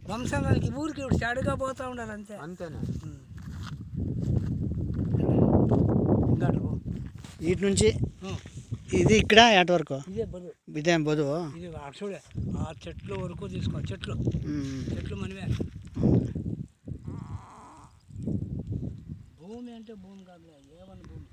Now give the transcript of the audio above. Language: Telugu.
వంశానికి ఊరికి ఇప్పుడు చెడుగా పోతూ ఉండాలి అంతే. అంతేనా? వీటి నుంచి ఇది ఇక్కడ ఎటు వరకు ఇదే బదు, ఇదేం బదు, ఇది చూడే ఆ చెట్లు వరకు తీసుకో. చెట్లు మనమే. భూమి అంటే భూమి కాదులే, ఏమన్నా భూమి.